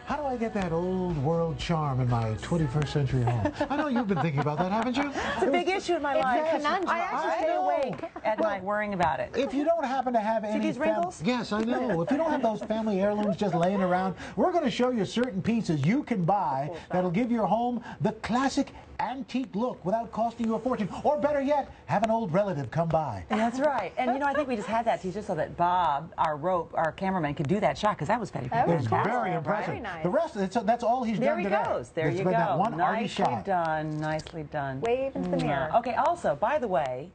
How do I get that old world charm in my 21st century home? I know you've been thinking about that, haven't you? It's a big issue in my life. I actually stay awake at night worrying about it. If you don't happen to have any these wrinkles? Yes, I know. If you don't have those family heirlooms just laying around, we're going to show you certain pieces you can buy that'll give your home the classic antique look without costing you a fortune. Or better yet, have an old relative come by. That's right. And you know, I think we just had that teacher so that Bob, our cameraman, could do that shot because that was pretty It was fantastic. very impressive. Very nice. The rest, that's all he's done today. There he goes. There you go. That one arty Nicely shot. done. Nicely done. Wave into the mirror. Okay, also, by the way,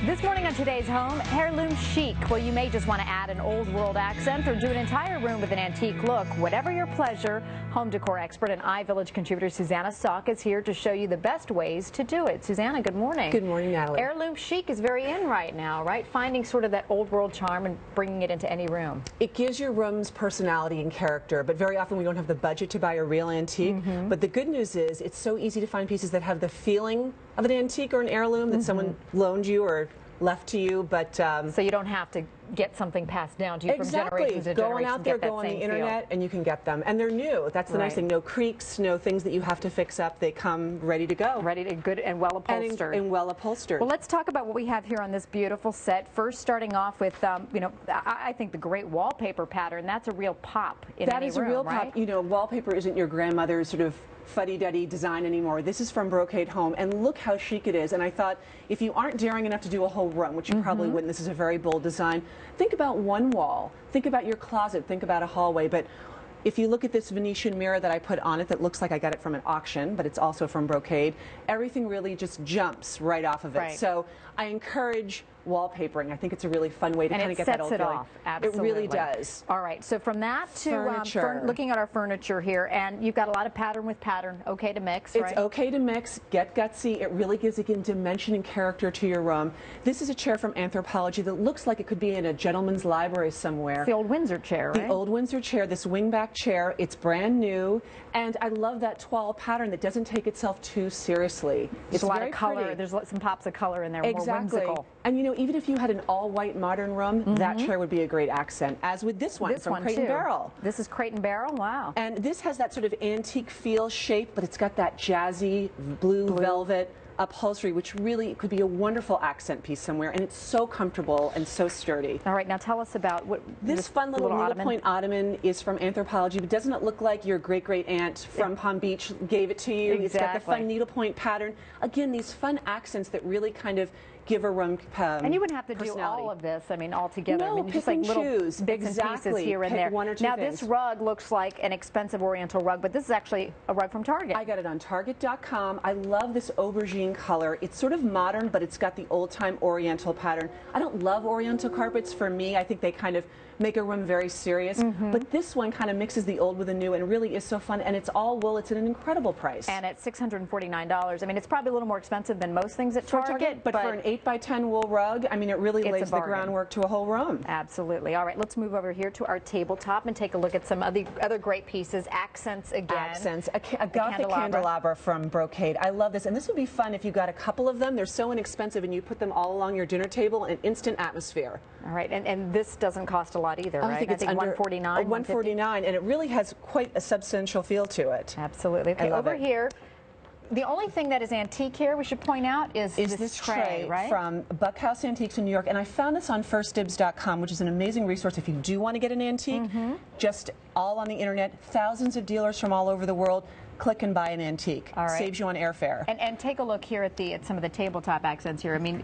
this morning on Today's Home, heirloom chic. Well, you may just want to add an old world accent or do an entire room with an antique look. Whatever your pleasure, home decor expert and iVillage contributor Susanna Stock is here to show you the best ways to do it. Susanna, good morning. Good morning, Natalie. Heirloom chic is very in right now, right? Finding sort of that old world charm and bringing it into any room. It gives your rooms personality and character, but very often we don't have the budget to buy a real antique. But the good news is it's so easy to find pieces that have the feeling of an antique or an heirloom that someone loaned you or left to you, but so you don't have to get something passed down to you from generations to going generations. out there, go on the internet, and you can get them, and they're new. That's the nice thing. No creaks, no things that you have to fix up. They come ready to go, ready to good and well upholstered. And well upholstered. Well, let's talk about what we have here on this beautiful set. First, starting off with, you know, I think the great wallpaper pattern. That's a real pop in that any is room, a real right? pop. You know, wallpaper isn't your grandmother's sort of fuddy-duddy design anymore. This is from Brocade Home, and look how chic it is. And I thought, if you aren't daring enough to do a whole room, which you probably wouldn't, this is a very bold design, think about one wall, think about your closet, think about a hallway. But if you look at this Venetian mirror that I put on it that looks like I got it from an auction, but it's also from Brocade, everything really just jumps right off of it. So I encourage wallpapering. I think it's a really fun way to kind of get that old feeling. Off. Absolutely. It really does. All right, so from that to looking at our furniture here, and you've got a lot of pattern with pattern, okay to mix, right? It's okay to mix, get gutsy. It really gives, again, dimension and character to your room. This is a chair from Anthropologie that looks like it could be in a gentleman's library somewhere. It's the old Windsor chair, right? The old Windsor chair, this wingback chair. It's brand new, and I love that toile pattern that doesn't take itself too seriously. It's a lot of color. Pretty. There's some pops of color in there, exactly. more whimsical. And you know, even if you had an all-white modern room, that chair would be a great accent, as with this one from Crate & Barrel. This is Crate & Barrel, wow. And this has that sort of antique feel shape, but it's got that jazzy blue velvet upholstery, which really could be a wonderful accent piece somewhere, and it's so comfortable and so sturdy. All right, now tell us about what this fun little needlepoint ottoman is from Anthropologie, but doesn't it look like your great-great-aunt from Palm Beach gave it to you? Exactly. It's got the fun needlepoint pattern. Again, these fun accents that really kind of give a room and you wouldn't have to do all of this, I mean, all together. No, I mean, pick just like and little choose. bits and pieces here and there. One or two now, things. this rug looks like an expensive Oriental rug, but this is actually a rug from Target. I got it on Target.com. I love this aubergine color. It's sort of modern, but it's got the old-time Oriental pattern. I don't love Oriental carpets. For me, I think they kind of make a room very serious, but this one kind of mixes the old with the new and really is so fun, and it's all wool. It's at an incredible price. And at $649. I mean, it's probably a little more expensive than most things at Target, but for an 8x10 wool rug, I mean, it really lays the groundwork to a whole room. Absolutely. All right, let's move over here to our tabletop and take a look at some other great pieces. Accents again. Accents. A Gothic candelabra from Brocade. I love this, and this would be fun if you got a couple of them. They're so inexpensive, and you put them all along your dinner table, an instant atmosphere. All right, and this doesn't cost a lot either, right? I think it's under $149. $149, and it really has quite a substantial feel to it. Absolutely. Okay, over here. The only thing that is antique here, we should point out, is this tray, right? From Buckhouse Antiques in New York. And I found this on firstdibs.com, which is an amazing resource if you do want to get an antique. Just all on the internet, thousands of dealers from all over the world. Click and buy an antique. All right. Saves you on airfare. And take a look here at some of the tabletop accents here. I mean,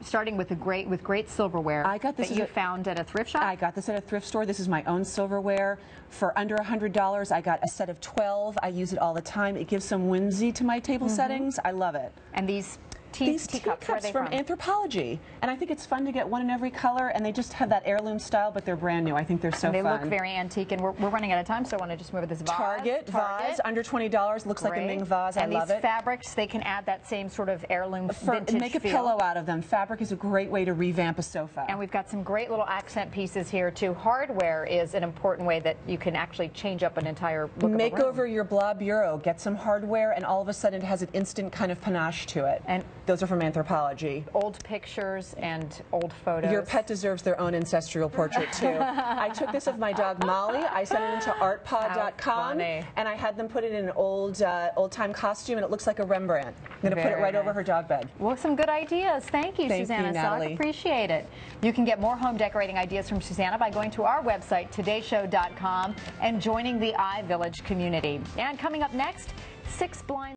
starting with great silverware that you found at a thrift shop? I got this at a thrift store. This is my own silverware. For under $100, I got a set of 12. I use it all the time. It gives some whimsy to my table settings. I love it. And these teacups from Anthropologie, and I think it's fun to get one in every color, and they just have that heirloom style, but they're brand new. I think they're so fun. They look very antique, and we're running out of time, so I want to just move this vase. Target vase, under $20, looks like a Ming vase. I love it. And these fabrics, they can add that same sort of heirloom vintage make a feel. pillow out of them. Fabric is a great way to revamp a sofa. And we've got some great little accent pieces here too. Hardware is an important way that you can actually change up an entire look Make of a room. over your blah bureau, get some hardware, and all of a sudden it has an instant kind of panache to it. And Those are from Anthropology. Old pictures and old photos. Your pet deserves their own ancestral portrait, too. I took this of my dog, Molly. I sent it into artpod.com, and I had them put it in an old-time costume, and it looks like a Rembrandt. I'm going to put it right over her dog bed. Well, some good ideas. Thank you, Susanna Sock. Appreciate it. You can get more home decorating ideas from Susanna by going to our website, todayshow.com, and joining the iVillage community. And coming up next, 6 blind